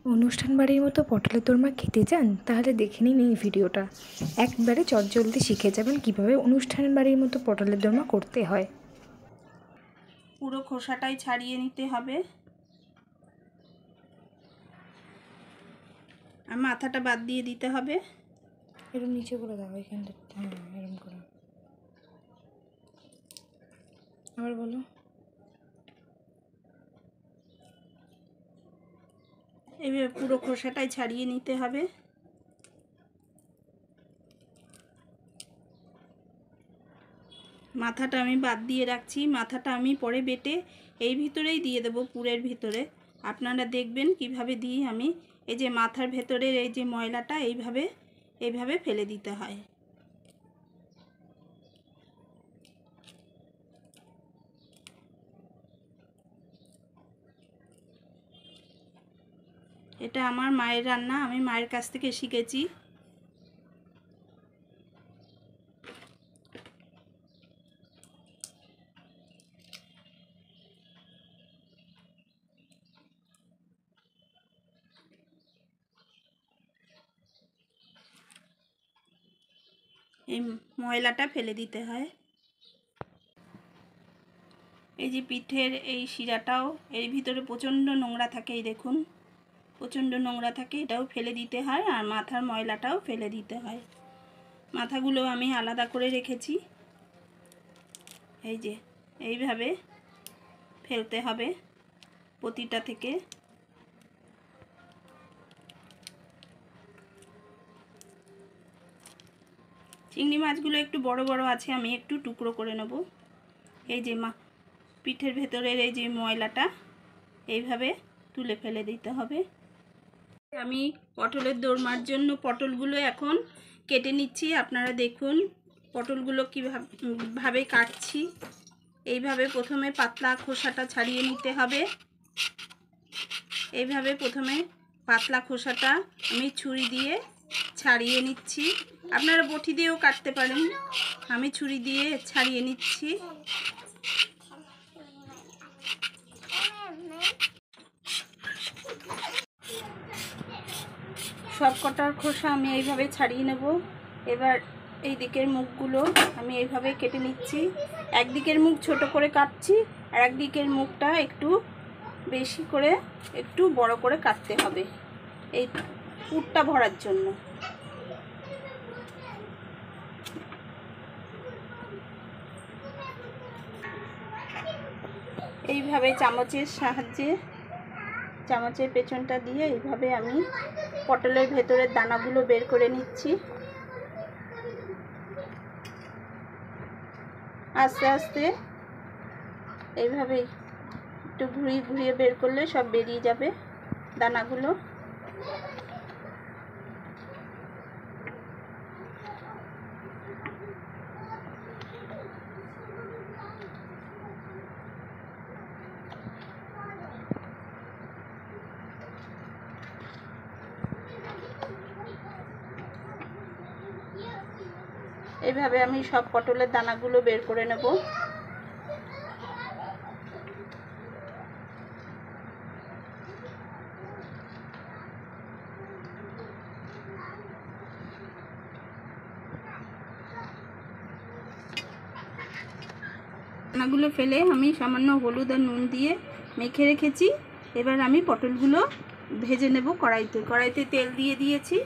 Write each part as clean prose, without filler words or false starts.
অনুষ্ঠান বাড়ির মতো পটলের দোরমা খেতে চান? তাহলে দেখে নিন এই ভিডিওটা। একবারে চটজলদি শিখে যাবেন কিভাবে অনুষ্ঠান বাড়ির মতো পটলের দোরমা করতে হয়। পুরো খোসাটাই ছাড়িয়ে নিতে হবে আর মাথাটা বাদ দিয়ে দিতে হবে। এরকম নিচে করে দাও এখানটা, হ্যাঁ এরকম করে। আবার বলো। এভাবে পুরো খোসাটাই ছাড়িয়ে নিতে হবে। মাথাটা আমি বাদ দিয়ে রাখছি, মাথাটা আমি পরে বেটে এই ভিতরেই দিয়ে দেব, পুরের ভিতরে। আপনারা দেখবেন কিভাবে দিই আমি। এই যে মাথার ভেতরের এই যে ময়লাটা এইভাবে ফেলে দিতে হয়। এটা আমার মায়ের রান্না, আমি মায়ের কাছ থেকে শিখেছি। এই ময়লাটা ফেলে দিতে হয়। এই যে পিঠের এই শিরাটাও এর ভিতরে প্রচণ্ড নোংরা থাকে, এই দেখুন প্রচণ্ড নোংরা থাকে, এটাও ফেলে দিতে হয়। আর মাথার ময়লাটাও ফেলে দিতে হয়। মাথাগুলো আমি আলাদা করে রেখেছি। এই যে এইভাবে ফেলতে হবে প্রতিটা থেকে। চিংড়ি মাছগুলো একটু বড় বড় আছে, আমি একটু টুকরো করে নেব। এই যে পিঠের ভেতরের এই যে ময়লাটা এইভাবে তুলে ফেলে দিতে হবে। আমি পটলের দোরমার জন্য পটলগুলো এখন কেটে নিচ্ছি। আপনারা দেখুন পটলগুলো কীভাবে কাটছি। এইভাবে প্রথমে পাতলা খোসাটা ছাড়িয়ে নিতে হবে। এইভাবে প্রথমে পাতলা খোসাটা আমি ছুরি দিয়ে ছাড়িয়ে নিচ্ছি। আপনারা বটি দিয়েও কাটতে পারেন, আমি ছুরি দিয়ে ছাড়িয়ে নিচ্ছি। সব কটার খোসা আমি এইভাবে ছাড়িয়ে নেব। এবার এই দিকের মুখগুলো আমি এইভাবে কেটে নিচ্ছি। একদিকের মুখ ছোট করে কাটছি, আর একদিকের মুখটা একটু বেশি করে একটু বড় করে কাটতে হবে এই পুরটা ভরার জন্য। এইভাবে চামচের সাহায্যে চামচের পেছনটা দিয়ে এইভাবে আমি পটলের ভেতরের দানাগুলো বের করে নিচ্ছি। আস্তে আস্তে এইভাবে একটু ঘুরিয়ে ঘুরিয়ে বের করলে সব বেরিয়ে যাবে দানাগুলো। এইভাবে আমি সব পটলের দানাগুলো বের করে নেব। দানাগুলো ফেলে আমি সামান্য হলুদ আর নুন দিয়ে মেখে রেখেছি। এবার আমি পটলগুলো ভেজে নেব কড়াইতে তেল দিয়ে দিয়েছি।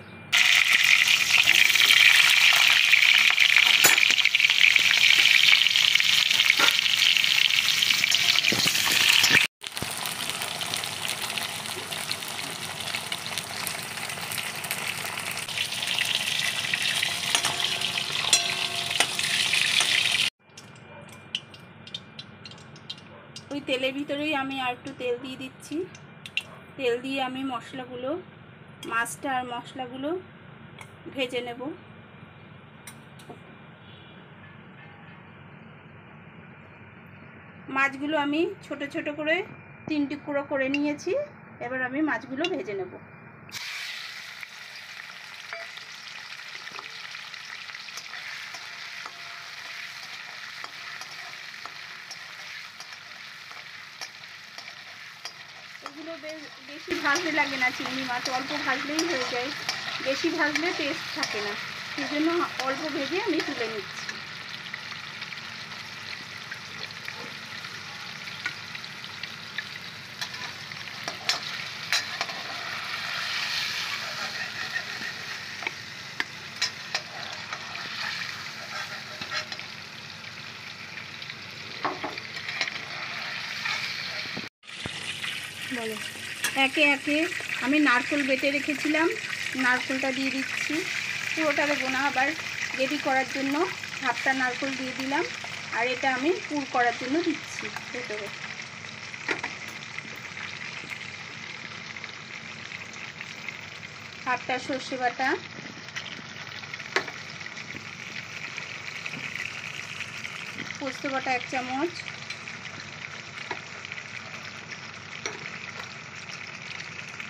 ওই তেলের ভিতরেই আমি আর একটু তেল দিয়ে দিচ্ছি। তেল দিয়ে আমি মশলাগুলো, মাছটা আর মশলাগুলো ভেজে নেব। মাছগুলো আমি ছোট ছোট করে 3 টুকরো করে নিয়েছি। এবার আমি মাছগুলো ভেজে নেব। মাছগুলো বেশি ভাজতে লাগে না, চিংড়ি মাছ অল্প ভাজলেই হয়ে যায়, বেশি ভাজলে টেস্ট থাকে না, সেই জন্য অল্প ভেজে আমি তুলে নিচ্ছি। বলো, একে একে আমি নারকেল বেটে রেখেছিলাম, নারকেলটা দিয়ে দিচ্ছি। পুরোটা দেবো না, আবার গ্রেভি করার জন্য হাফটা নারকেল দিয়ে দিলাম, আর এটা আমি পুর করার জন্য দিচ্ছি ভেতরে। হাফটা সর্ষে বাটা, পোস্ত বাটা 1 চামচ,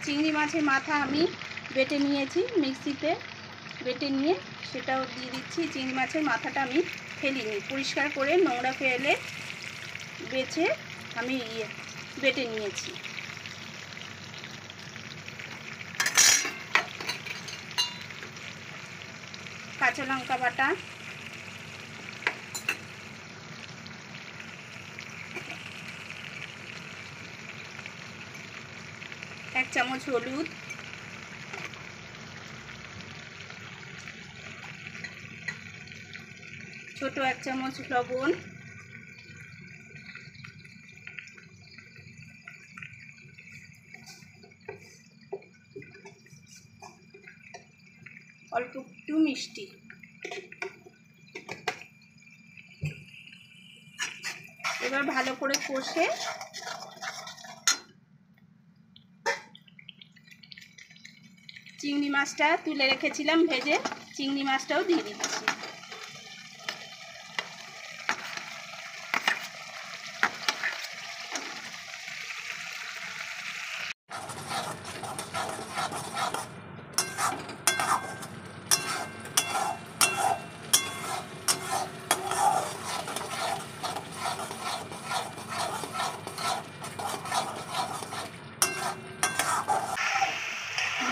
চিংড়ি মাছের মাথা আমি বেটে নিয়েছি, মিক্সিতে বেটে নিয়ে সেটাও দিয়ে দিচ্ছি। চিংড়ি মাছের মাথাটা আমি ফেলিনি, পরিষ্কার করে নোংরা ফেলে বেছে আমি বেটে নিয়েছি। কাঁচা লঙ্কা বাটা, এক চামচ হলুদ, ছোট 1 চামচ লবণ, অল্প একটু মিষ্টি। এবার ভালো করে কষে চিংড়ি মাছটা তুলে রেখেছিলাম ভেজে, চিংড়ি মাছটাও দিয়ে দিচ্ছি।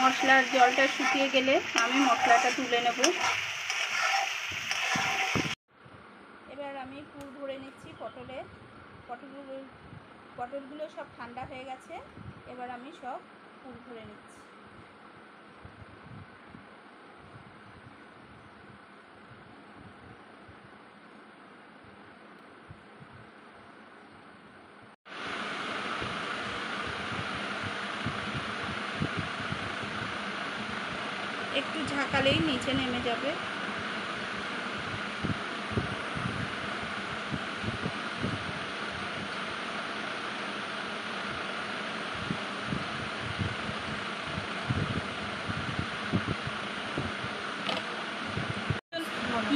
মশলার জলটা শুকিয়ে গেলে আমি মশলাটা তুলে নেব। এবার আমি পুর ভরে নিচ্ছি পটলগুলো সব ঠান্ডা হয়ে গেছে, এবার আমি সব পুর ভরে নিচ্ছি। একটু ঝাঁকালেই নিচে নেমে যাবে।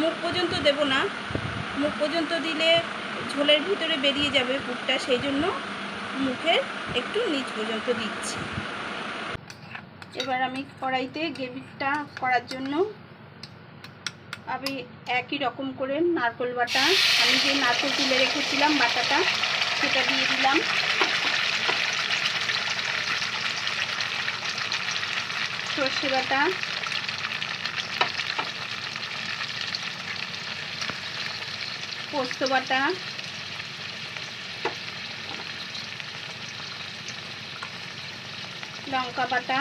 মুখ পর্যন্ত দেব না, মুখ পর্যন্ত দিলে ঝোলের ভিতরে বেরিয়ে যাবে পুরটা, সেই জন্য মুখের একটু নিচ পর্যন্ত দিচ্ছি। এবার আমি কড়াইতে গ্রেভিটা করার জন্য আমি একই রকম করে নারকেল বাটা, আমি যে নারকেল তুলে রেখেছিলাম বাটাটা, সেটা দিয়ে দিলাম। সর্ষে বাটা, পোস্ত বাটা, লঙ্কা বাটা,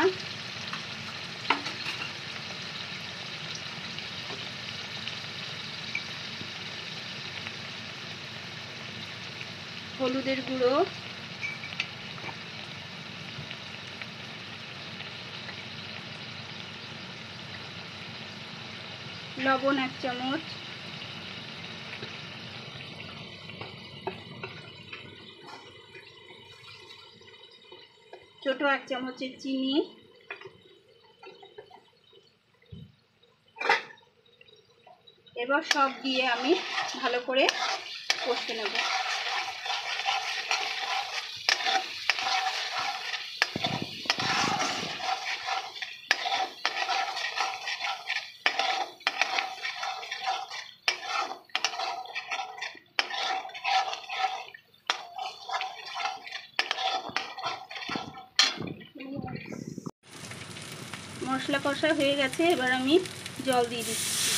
হলুদের গুঁড়ো, লবণ 1 চামচ, ছোট 1 চামচের চিনি, এবার সব দিয়ে আমি ভালো করে কষে নেব। মশলা কষা হয়ে গেছে, এবার আমি জল দিয়ে দিচ্ছি।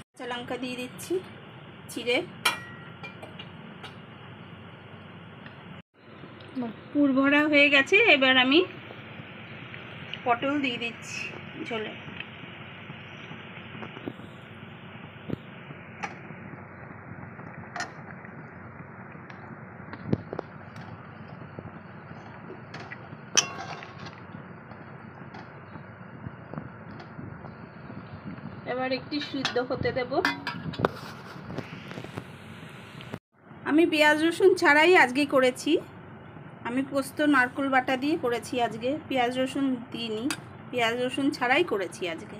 কাঁচা লঙ্কা দিয়ে দিচ্ছি চিড়ে। পুর ভরা হয়ে গেছে, এবার আমি পটল দিয়ে দিচ্ছি ঝোলে। এবার একটু সিদ্ধ হতে দেব। আমি পেঁয়াজ রসুন ছাড়াই আজকে করেছি। আমি পোস্ত নারকেল বাটা দিয়ে করেছি আজকে, পেঁয়াজ রসুন দিইনি, পেঁয়াজ রসুন ছাড়াই করেছি আজকে।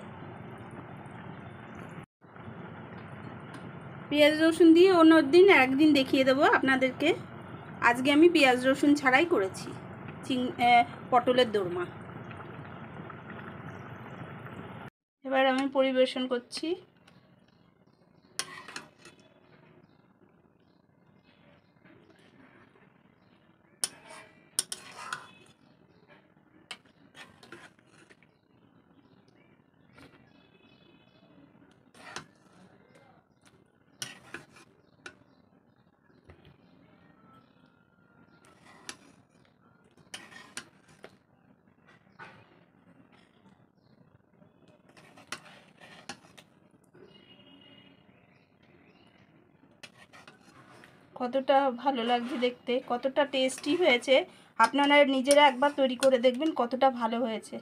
পেঁয়াজ রসুন দিয়ে অন্য দিন একদিন দেখিয়ে দেবো আপনাদেরকে। আজকে আমি পেঁয়াজ রসুন ছাড়াই করেছি পটলের দোরমা। এবার আমি পরিবেশন করছি। কতটা ভালো লাগছে দেখতে, কতটা টেস্টি হয়েছে। আপনারা নিজেরা একবার তৈরি করে দেখবেন কতটা ভালো হয়েছে।